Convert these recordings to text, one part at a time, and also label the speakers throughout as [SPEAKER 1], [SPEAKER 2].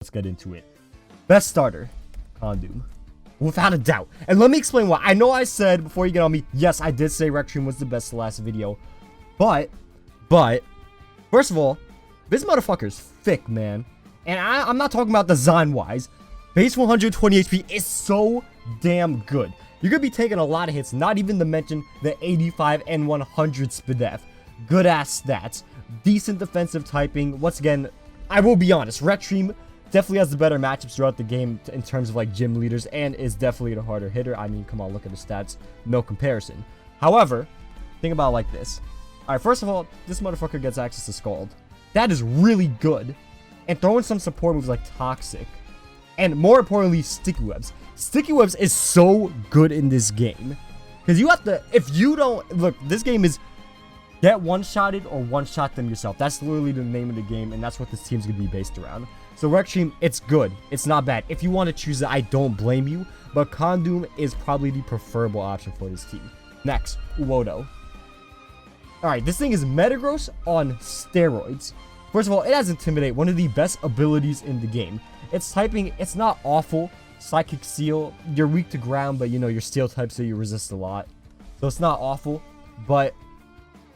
[SPEAKER 1] Let's get into it. Best starter, Condom. Without a doubt. And let me explain why. I know I said before you get on me, yes, I did say Rectream was the best last video. But, first of all, this motherfucker's thick, man. And I'm not talking about design-wise. Base 120 HP is so damn good. You're going to be taking a lot of hits, not even to mention the 85 and 100 SPDF. Good-ass stats. Decent defensive typing. Once again, I will be honest, Rectream definitely has the better matchups throughout the game in terms of like gym leaders and is definitely the harder hitter. I mean, come on, look at the stats. No comparison. However, think about it like this. Alright, first of all, this motherfucker gets access to Scald. That is really good. And throw in some support moves like Toxic. And more importantly, Sticky Webs. Sticky Webs is so good in this game. Because you have to, if you don't, look, this game is get one-shotted or one-shot them yourself. That's literally the name of the game, and that's what this team's going to be based around. So Rectream, it's good. It's not bad. If you want to choose it, I don't blame you. But Condom is probably the preferable option for this team. Next, Uwodo. Alright, this thing is Metagross on steroids. First of all, it has Intimidate, one of the best abilities in the game. Its typing, it's not awful. Psychic Seal, you're weak to ground, but you know, you're steel type, so you resist a lot. So it's not awful, but...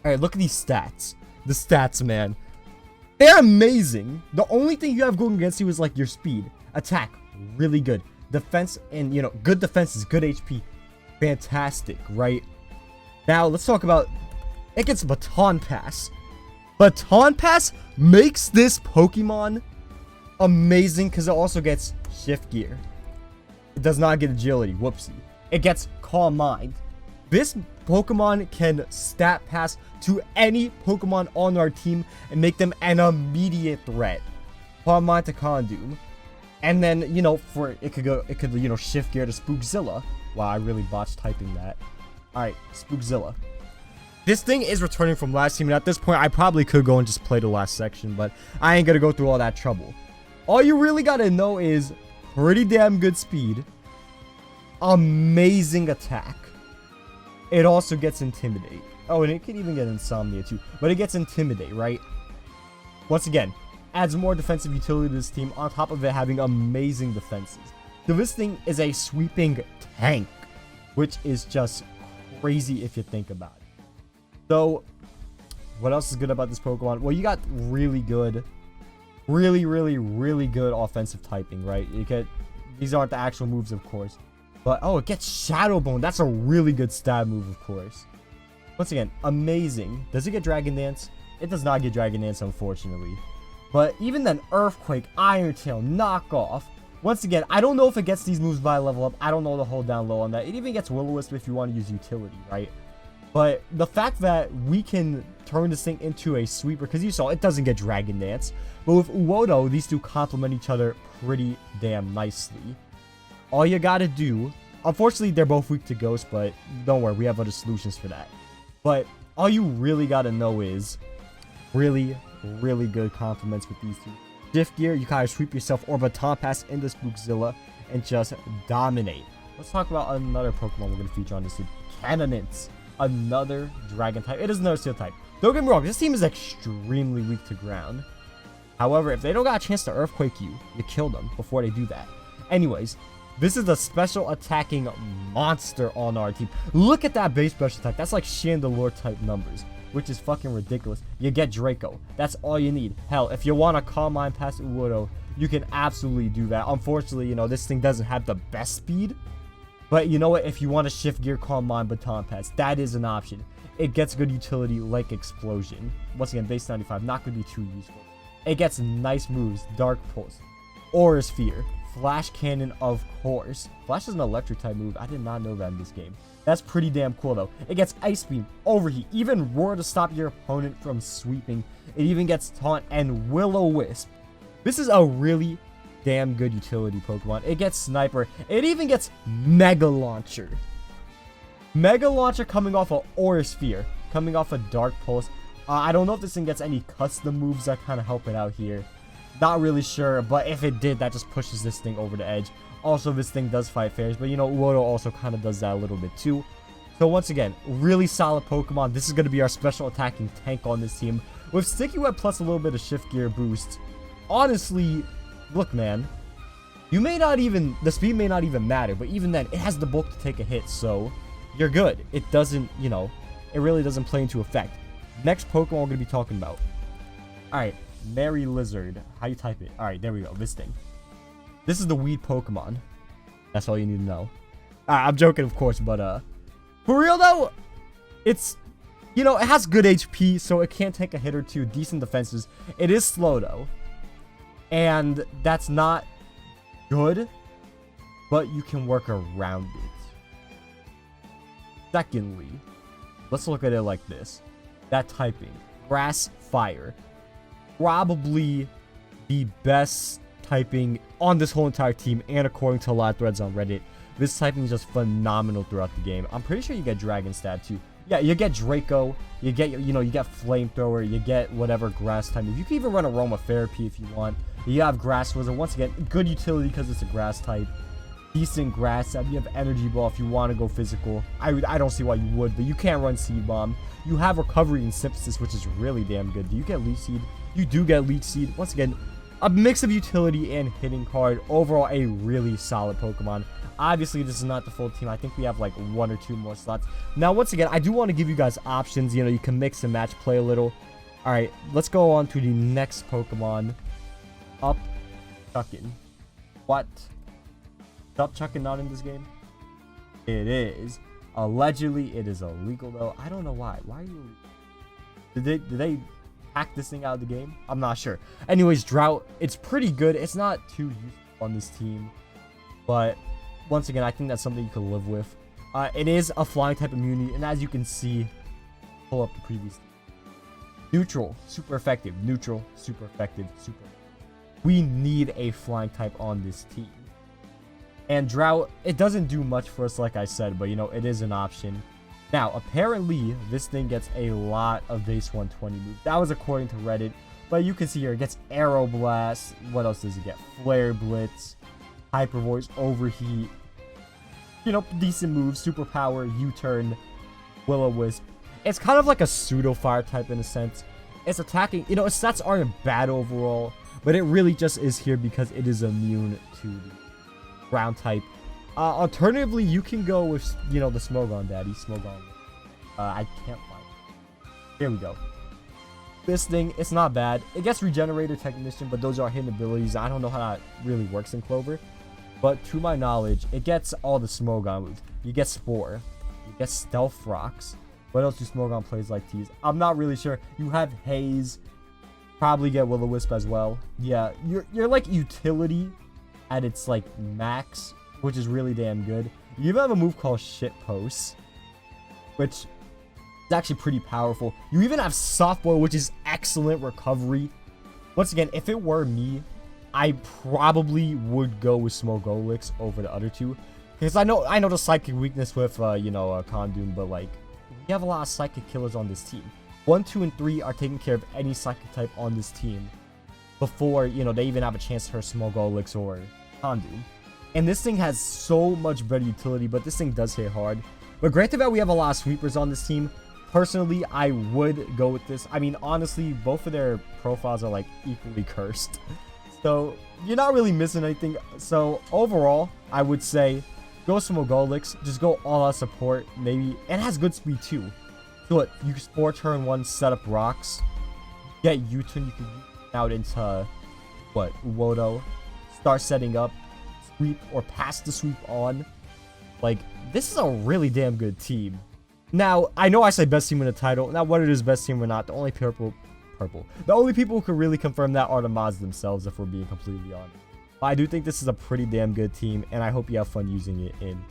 [SPEAKER 1] Alright, look at these stats. The stats, man. They're amazing. The only thing you have going against you is like your speed. Attack, really good. Defense, and you know, good defense is good HP. Fantastic, right? Now, let's talk about... It gets Baton Pass. Baton Pass makes this Pokemon amazing because it also gets Shift Gear. It does not get Agility. Whoopsie. It gets Calm Mind. This Pokemon can stat pass to any Pokemon on our team and make them an immediate threat. Calm Mind to Condom. And then, you know, it could, you know, Shift Gear to Spookzilla. Wow, I really botched typing that. Alright, Spookzilla. This thing is returning from last team, and at this point, I probably could go and just play the last section, but I ain't gonna go through all that trouble. All you really gotta know is pretty damn good speed, amazing attack. It also gets Intimidate. Oh, and it can even get Insomnia too, but it gets Intimidate, right? Once again, adds more defensive utility to this team on top of it having amazing defenses. So this thing is a sweeping tank, which is just crazy if you think about it. So, what else is good about this Pokemon? Well, you got really good, really good offensive typing, right? You get, these aren't the actual moves, of course. But, oh, it gets Shadow Bone. That's a really good stab move, of course. Once again, amazing. Does it get Dragon Dance? It does not get Dragon Dance, unfortunately. But even then, Earthquake, Iron Tail, Knock Off. Once again, I don't know if it gets these moves by level up. I don't know the hold down low on that. It even gets Will-O-Wisp if you want to use utility, right? But the fact that we can turn this thing into a sweeper, because you saw it doesn't get Dragon Dance. But with Uwodo, these two complement each other pretty damn nicely. All you gotta do, unfortunately they're both weak to Ghost, but don't worry, we have other solutions for that. But all you really gotta know is really good compliments with these two. Shift Gear, you kind of sweep yourself or Baton Pass into Spookzilla and just dominate. Let's talk about another Pokemon we're gonna feature on this team. Cannonance. Another dragon type. It is another steel type. Don't get me wrong, this team is extremely weak to ground. However, if they don't got a chance to Earthquake you, you kill them before they do that. Anyways, this is a special attacking monster on our team. Look at that base special attack. That's like Chandelure type numbers, which is fucking ridiculous. You get Draco. That's all you need. Hell, if you want to Calm Mind past Uwodo, you can absolutely do that. Unfortunately, you know, this thing doesn't have the best speed. But you know what? If you want to Shift Gear, Calm Mind, Baton Pass, that is an option. It gets good utility like Explosion. Once again, base 95, not going to be too useful. It gets nice moves, Dark Pulse, Aura Sphere, Flash Cannon, of course. Flash is an electric type move. I did not know that in this game. That's pretty damn cool though. It gets Ice Beam, Overheat, even Roar to stop your opponent from sweeping. It even gets Taunt and Will-O-Wisp. This is a really damn good utility Pokemon. It gets Sniper. It even gets Mega Launcher. Mega Launcher coming off of Aura Sphere, coming off of Dark Pulse. I don't know if this thing gets any custom moves that kind of help it out here. Not really sure, but if it did, that just pushes this thing over the edge. Also, this thing does fight fairies, but you know, Uwodo also kind of does that a little bit too. So once again, really solid Pokemon. This is going to be our special attacking tank on this team. With Sticky Web plus a little bit of Shift Gear boost, honestly, look, man. You may not even, the speed may not even matter, but even then, it has the bulk to take a hit, so you're good. It doesn't, you know, it really doesn't play into effect. Next Pokemon we're going to be talking about. Alright, Mary Lizard. How you type it? Alright, there we go. This thing. This is the weed Pokemon. That's all you need to know. I'm joking, of course, but, for real, though, it's, you know, it has good HP, so it can take a hit or two. Decent defenses. It is slow, though. And that's not good, but you can work around it. Secondly, let's look at it like this. That typing. Grass, fire. Probably the best typing on this whole entire team, and according to a lot of threads on Reddit, this typing is just phenomenal throughout the game. I'm pretty sure you get Dragon Stab too. Yeah, you get Draco, you get, you know, you get Flamethrower, you get whatever grass type. You can even run Aromatherapy if you want. You have Grass Wizard. Once again, good utility because it's a grass type. Decent grass type. You have Energy Ball if you want to go physical. I don't see why you would, but you can't run Seed Bomb. You have Recovery and Synthesis, which is really damn good. Do you get Leech Seed? You do get Leech Seed. Once again, a mix of utility and hitting card. Overall, a really solid Pokemon. Obviously, this is not the full team. I think we have like 1 or 2 more slots. Now, once again, I do want to give you guys options. You know, you can mix and match, play a little. All right, let's go on to the next Pokemon. Up Chuckin. What? Up Chuckin not in this game? It is. Allegedly, it is illegal though. I don't know why. Why are you? Did they hack this thing out of the game? I'm not sure. Anyways, Drought. It's pretty good. It's not too useful on this team, but once again, I think that's something you can live with. It is a flying type immunity, and as you can see, pull up the previous. Neutral, super effective. Neutral, super effective. Super. We need a flying type on this team. And Drought, it doesn't do much for us, like I said, but you know, it is an option. Now, apparently, this thing gets a lot of base 120 moves. That was according to Reddit. But you can see here, it gets Aero Blast. What else does it get? Flare Blitz, Hyper Voice, Overheat. You know, decent moves, Superpower, U-Turn, Will-O-Wisp. It's kind of like a pseudo fire type in a sense. It's attacking, you know, its stats aren't bad overall, but it really just is here because it is immune to the ground type. Alternatively, you can go with, you know, the Smogon Daddy. Smogon. I can't find it. Here we go. This thing, it's not bad. It gets Regenerator, Technician, but those are hidden abilities. I don't know how that really works in Clover. But to my knowledge, it gets all the Smogon moves. You get Spore. You get Stealth Rocks. What else do Smogon plays like to use? I'm not really sure. You have Haze. Probably get Will-O-Wisp as well. Yeah, you're like utility at its like max, which is really damn good. You even have a move called Shitpost, which is actually pretty powerful. You even have Softball, which is excellent recovery. Once again, if it were me, I probably would go with Smogolix over the other two, because I know the psychic weakness with Condoom, but like we have a lot of psychic killers on this team. 1, 2, and 3 are taking care of any psychic type on this team before, you know, they even have a chance to hurt Smogolix or Condoom. And this thing has so much better utility, but this thing does hit hard. But granted that we have a lot of sweepers on this team, personally, I would go with this. I mean, honestly, both of their profiles are like equally cursed. So you're not really missing anything. So overall, I would say go Smogolix. Just go all out support, maybe. And it has good speed too. So what? You can Spore turn 1, set up rocks. Get U-turn. You can out into what? Wodo. Start setting up. Sweep or pass the sweep on. Like, this is a really damn good team. Now, I know I say best team in the title. Now, whether it is best team or not, the only people who can really confirm that are the mods themselves, if we're being completely honest. But I do think this is a pretty damn good team, and I hope you have fun using it in